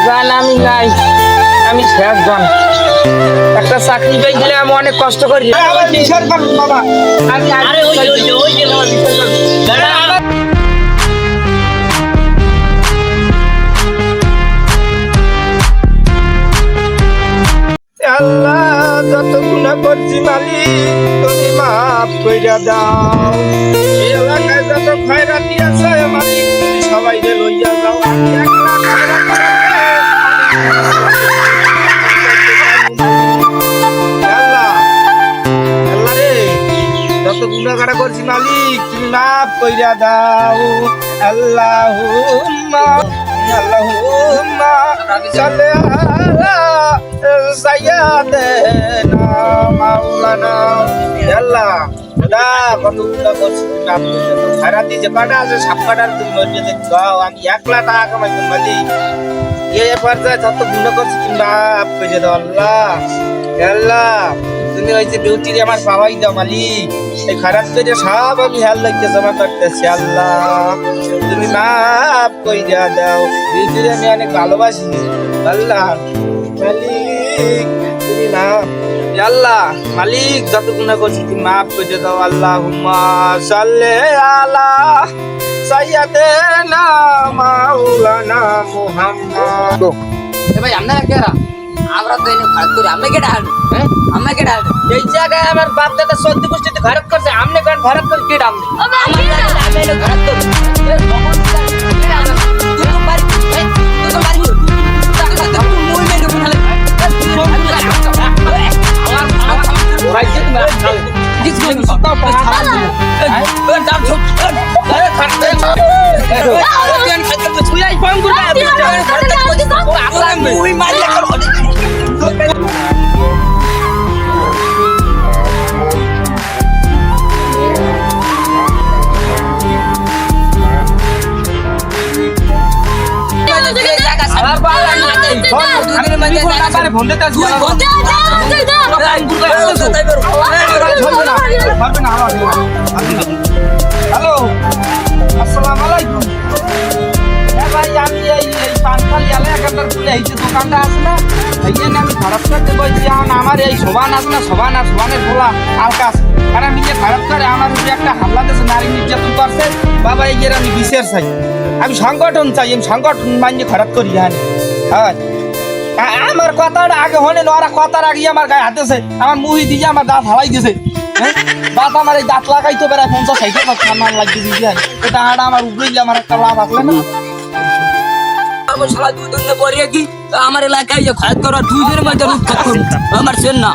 জান আমি নাই, আমি শেষ জান। একটা চাকরি পাইলে আমি অনেক কষ্ট করি। বাবা আমি আল্লাহ যত গুণা করছি মালিক তুমি মাফ কইরা দাও। এই এলাকায় যত খয়রাতি আছে মালিক তুমি সবাই লইয়া যাও। আমি একলা খয়রাত আল্লাহ আল্লাহ রে যত গুনাহগার করছি মালিক তুমি মাফ কইরা দাও। আল্লাহুম্মা আল্লাহুম্মা সাল্লি আলা সাইয়্যিদিনা মাওলানা। আল্লাহ খোদা কত গুনাহ করছি তুমি মাফ করে দাও। খয়রাতি যে কাটা আছে সব কাটার তুমি মর্যাদা দাও। আমি একলা টাকা কামাই করব মালিক, এই পর্যায়ে যত গুনাহ করছি তুমি মাফ করে দাও। আল্লাহ আল্লাহ তুমি ওই যে বিউটির আমার পাওয়াই দাও মালিক। এই খারাপ করে সব আমি হাল লাগতে জমা করতেছি। আল্লাহ তুমি মাফ কইরা দাও। বিউটির আমি অনেক ভালোবাসি। আল্লাহ মালিক তুমি মাফ আল্লাহ মালিক যত গুনাহ করছি তুমি মাফ করে দাও। আল্লাহুম্মা সাল্লি আলা সাইয়্যিদিনা মাওলানা মুহাম্মদ। এ ভাই আপনারা কেরা? আমরা তো এনে ভাত করি, আমরা কেডা হারবো? হ্যাঁ আমরা কেডা হারবো? এই জায়গায় আমার বাপ দাদা সদ্য পুষ্টিতে ভারত করছে, আমনে কারণ ভারত করে কেডা আমনে আমরা এনে ভাত করি। এ ভগবান কেডা হারবো? তুই তো পারি, তুই তো পারি। তুই মুই মেনে বনালে। ভাই যে তুমি খাও জিস গো সব পাহাড় দিও। এ দাম ছোট। আরে খাতে। তুই খাতে তো ছুলাই ফোন করে আমরা মুই মারিয়া করব। হ্যালো আসসালামু আলাইকুম। হ্যাঁ ভাই আমি এই পানখালি এলাকার খুলে এই যে দোকানটা আছে না এইখানে আমি খারাপ করতে বলছি। এখন আমার এই শোভান আছে না শোভানের খোলা আলকাস আর আমি যে খারাপ করে আমার উপরে একটা হামলা দিয়েছে, নারী নির্যাতন করছে। বাবা এই যে আমি বিচার চাই, আমি সংগঠন চাই, আমি সংগঠন মানিয়ে খারাপ করি। হ্যাঁ আমার কথাটা আগে হনে ওরা কথার আগে আমার গায়ে হাতেছে, আমার মুহি দিয়ে আমার দাঁত হালাই দিয়েছে। দাঁত আমার এই দাঁত লাগাইতে পারে 50-60 খান লাগিয়ে দিয়েছে। এটা আমার উপরে আমার একটা লাভ আসলে না। শালা দুই দিন পরে কি আমার এলাকায় যে খাত করা দুই দিনের মধ্যে রূপক্ষেপ করুন আমার সেন না।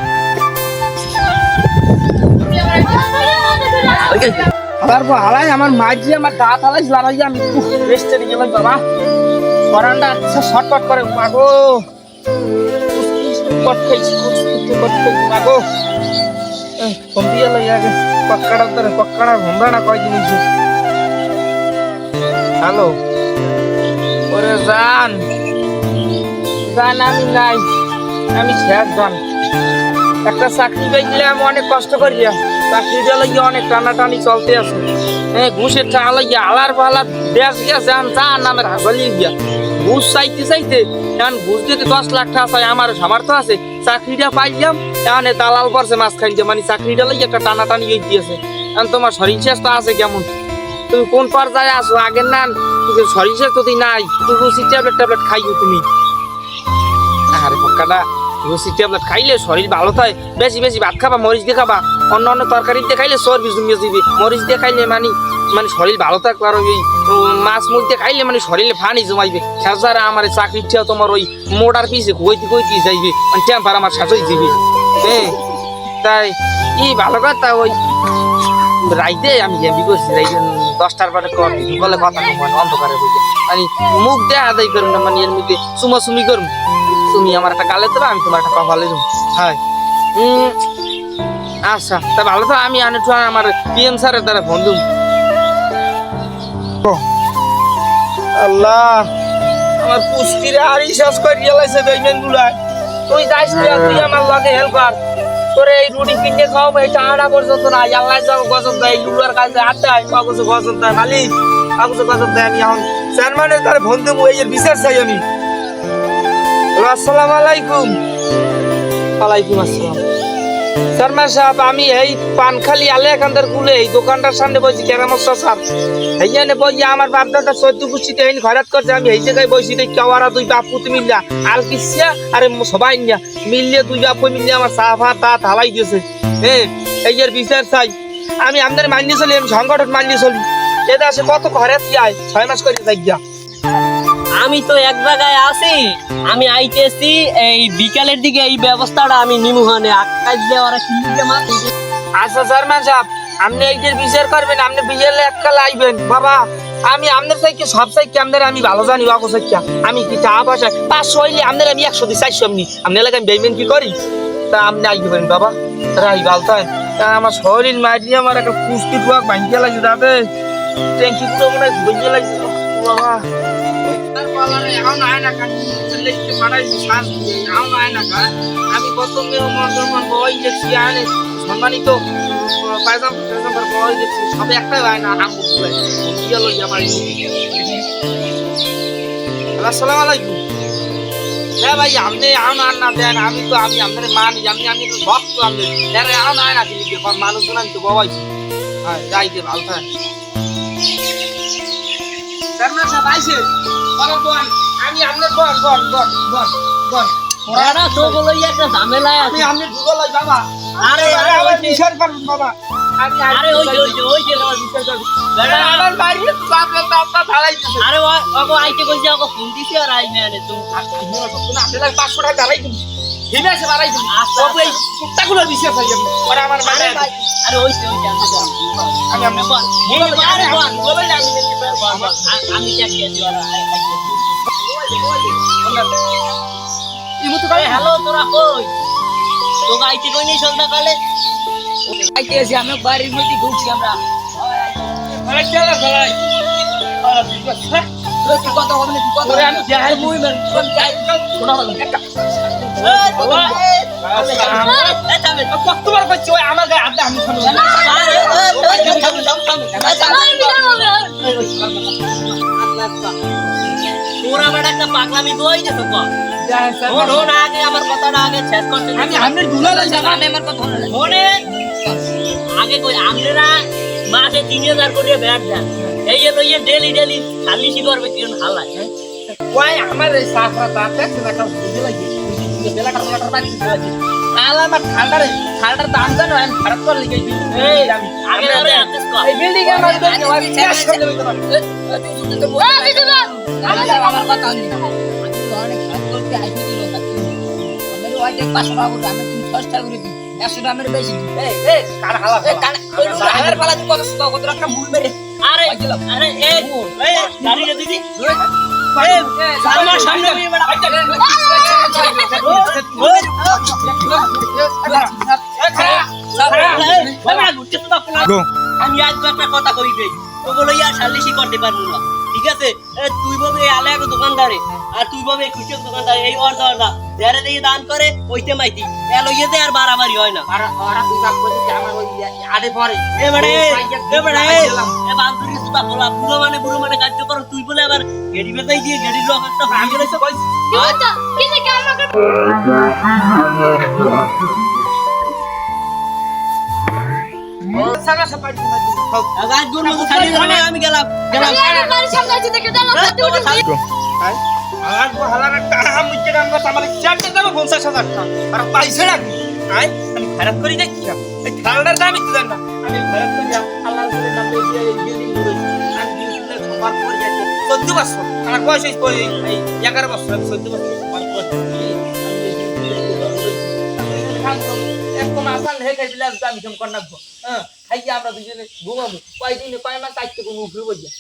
তারপর হালাই আমার মাঝে আমার দাঁত হালাই লড়াই আমি রেস্টে নিয়ে গেলাম। বাবা পরানটা আচ্ছা শর্টকট করে মাগো মাগো কম্পিয়া লাগে আগে পক্কাড়া ঘুমরা না কয় জিনিস। হ্যালো ওরে জান আমি নাই, আমি শেষ জান। একটা চাকরি পাইলে আমি অনেক কষ্ট করি, চাকরিটা লাগিয়ে অনেক টানাটানি চলতে আছে। ঘুষের টাকা লাগিয়ে আলার পালার দেশ গেছে চার নামের হাসালি গিয়া ঘুষ চাইতে এখন ঘুষ দিতে 10 লাখ টাকা চাই। আমার সামর্থ্য আছে, চাকরিটা পাইলাম এখন দালাল করছে মাঝখান দিয়ে, মানে চাকরিটা লাগিয়ে একটা টানাটানি দিয়েছে। এখন তোমার শরীর চেষ্টা আছে কেমন? তুমি কোন পর্যায়ে আসো আগের না? শরীর চেষ্টা তো নাই, রুচি ট্যাবলেট খাইও তুমি। আরে পক্কাটা রুচি ট্যাবলেট খাইলে শরীর ভালো থাকে। বেশি ভাত খাবা, মরিচ দিয়ে খাবা। অন্য তরকারি দিয়ে খাইলে চর্বি জমিয়ে দিবি, মরিচ দিয়ে খাইলে মানে শরীর ভালো থাকবে। আর ওই মাছ মুখ দিয়ে খাইলে মানে শরীরে ফানি জমাইবে। সাজারা আমার চাকরিটা তোমার ওই মোটার পিছে কইতে যাইবে, মানে টেম্পার আমার সাজই দিবে। হ্যাঁ তাই ভালো কথা। ওই রাইতে আমি এমবি করছি, রাইতে 10টার পরে বলে কথা মানে অন্ধকারে বইতে মানে মুখ দিয়ে আদায় করুন না, মানে এর মধ্যে চুমাচুমি করুন। তুমি আমার একটা গালে দেবে, আমি তোমার একটা কপালে দেবো। হ্যাঁ আচ্ছা তা ভালো তো। আমি আমার পিএম স্যারের দ্বারা ফোন দেব। আল্লাহ আমার পুষ্টিরে আর শেষ করে গেলাইছে বেইমান গুলা। তুই যাইস তুই আমার লগে হেল্প কর। তোরে এই রুটি কিনে খাও, এই টাকাটা পর্যন্ত না আল্লাহ যাও গজব দেয়। লুলার কাছে হাতে আয় গজব দেয় মালিক। কাগজে কাগজ দেয় আমি এখন চেয়ারম্যানের তার ফোন দেবো এই বিচার চাই আমি আসসালামু আলাইকুম ওয়ালাইকুম আসসালাম চেয়ারম্যান সাহেব আমি এই পানখালি আলেখান্দার কুলে এই দোকানটার সামনে বসি কেরামস্তা স্যার এইখানে বই আমার বাপ দাদা 14 পুষ্টিতে এই খয়রাত করছে আমি এই জায়গায় বসি দেই কাওয়ারা দুই বাপ পুত মিল্লা আর কিসা আরে সবাই না মিললে দুই বাপ মিললে আমার সাফা তা ঢালাই দিয়েছে এই এর বিচার চাই আমি আমাদের মানিয়ে চলি আমি সংগঠন মানিয়ে চলি এটা আছে কত খয়রাত কি আয় 6 মাস করে যাই গিয়া আমি তো এক জায়গায় আছি আমি আইতেছি এই বিকালের দিকে এই ব্যবস্থাটা আমি নিমুহানে আকাশ দিয়ে ওরা কিনতে মার আচ্ছা চেয়ারম্যান সাহেব আপনি এইটার বিচার করবেন আপনি বিকেলে একটা লাইবেন বাবা আমি আপনার চাইকে সব চাইকে আপনার আমি ভালো জানি বাবু চাইকে আমি কি টাকা পয়সা 500 হইলে আপনার আমি 100 দিই 400 এমনি আপনি এলাকায় আমি পেমেন্ট কি করি তা আপনি আইবেন বাবা রাই ভালো থাকেন আমার শরীর মাইরি আমার একটা পুষ্টি টুয়াক ভাঙিয়ে লাগছে দাদা ট্যাঙ্কি তো মনে হয় বুঝে লাগছে বাবা আমি কত মেহমান বই দেখছি আনে সম্মানিত পায়জাম বই দেখছি সবে একটাই হয় না আম আসসালামু আলাইকুম হ্যাঁ ভাই আপনি আমার না দেন আমি তো আমি আপনার মানি আমি তো ভক্ত আপনি আমার নাই না দিলি মানুষজন আমি তো ববাইছি হ্যাঁ যাইতে ভালো থাকেন চেয়ারম্যান সাহেব আইছে আমি আপনার বল ওরা তো বলো একটা ঝামেলায় আছে আমি গুগল লই বাবা আরে আরে বিচার করুন বাবা আরে ওই যে বিচার করুন আমার বাড়ি সামনে আপনার ঢালাইতেছে আরে ওগো আইতে কইছে ওগো ফোন দিছি আর আই মেনে তুমি আপনার 500 টাকা ঢালাই দিন ঠিক আছে বাড়াই দিন সব এই কুত্তাগুলোর বিচার চাই আমি ওরা আমার মানে আরে ওই যে আমি আপনি বল আরে বল বলে আমি আমি দেখি ওরা ইমুতো হ্যালো তোরা কই তোকে আইতে কই নেই সন্ধ্যাকালে আইতে এসে আমি বাড়ির মধ্যে ঢুকছি আমরা আরে চলা ভাই আরে বিকাশ তুই কত হবে না কত করে আমি যাই মুই মান কোন যাই শোনা ভালো একটা কতবার কইছি ওই আমার গায়ে আড্ডা আমি শুনো তোরা বেটা একটা পাগলামি দই দে তো কর ওর আগে আমার কথাটা আগে শেষ করতে আমি আপনার দুলা লই যাবা আমি আমার কথা মনে আগে কই আমরা মাসে 3000 করে ব্যাট দেন এই যে লইয়ে ডেলি খালিশি করবে কেন হালায় ওই আমার এই সাফরা তাতে না কাউ বুঝে লাগি বেলাটা বাড়ি দিতে আলা আমার ঠান্ডার দাম জানো আমি ভারত করে লিখে দিই এই আমি আগে ধরে আছিস কর এই বিল্ডিং এর মধ্যে ওই ক্যাশ করে দিতে পারি আমার কথা হল আমি তো অনেক কাজ করতে আইছি দিল আমার ওই দেখ 500 টাকা করে আমি 300 টাকা করে দিই 100 টাকা মেরে বেশি দিই এই কার হালা আমার পালা দি কত টাকা মূল মেরে আরে এই গাড়ি রে দিদি আমার সামনে আমি আজ একটা কথা কই দেই ওগুলো ইয়া সালিশি করতে পারবো না ঠিক আছে তুই বলবি আলে এক দোকানদারে আর তুই বলবি খুশি দোকানদারে এই অর্ধ যারা দিয়ে দান করে ওইতে মাইতি এলো ইয়েতে আর বাড়াবাড়ি হয় না আর ওরা তুই বাপ কইছিস আমার ওই আডে পড়ে এ বান্ধবী সুতা বলা বুড়ো মানে কাজ করো তুই বলে আবার গেড়ি বেতাই দিয়ে গেড়ির লোক একটা ভাঙে রইছে কইছিস সারা সাপাটি আজ গুণ মতো ছাড়ি আমি গেলাম আর হালার টাকা মুইতে দাম কত আমার 4,50,000 টাকা আর পয়সা রাখি আই আমি খরচ করি দেখি এই খালটার দাম ইতে দেন না আমি খরচ করি আল্লাহর করে নাম দিয়ে এই বিল্ডিং করে আমি বিল্ডিং সবার পর যাই 14 বছর আমার বয়স এই 11 বছর 14 বছর সবার পর একদম আসান হয়ে গেছিল আমি কম করনাবো হ্যাঁ খাইয়া আমরা দুজনে ঘুমাবো কয়দিন কয় মাস আইতে কোনো উপরে বইয়া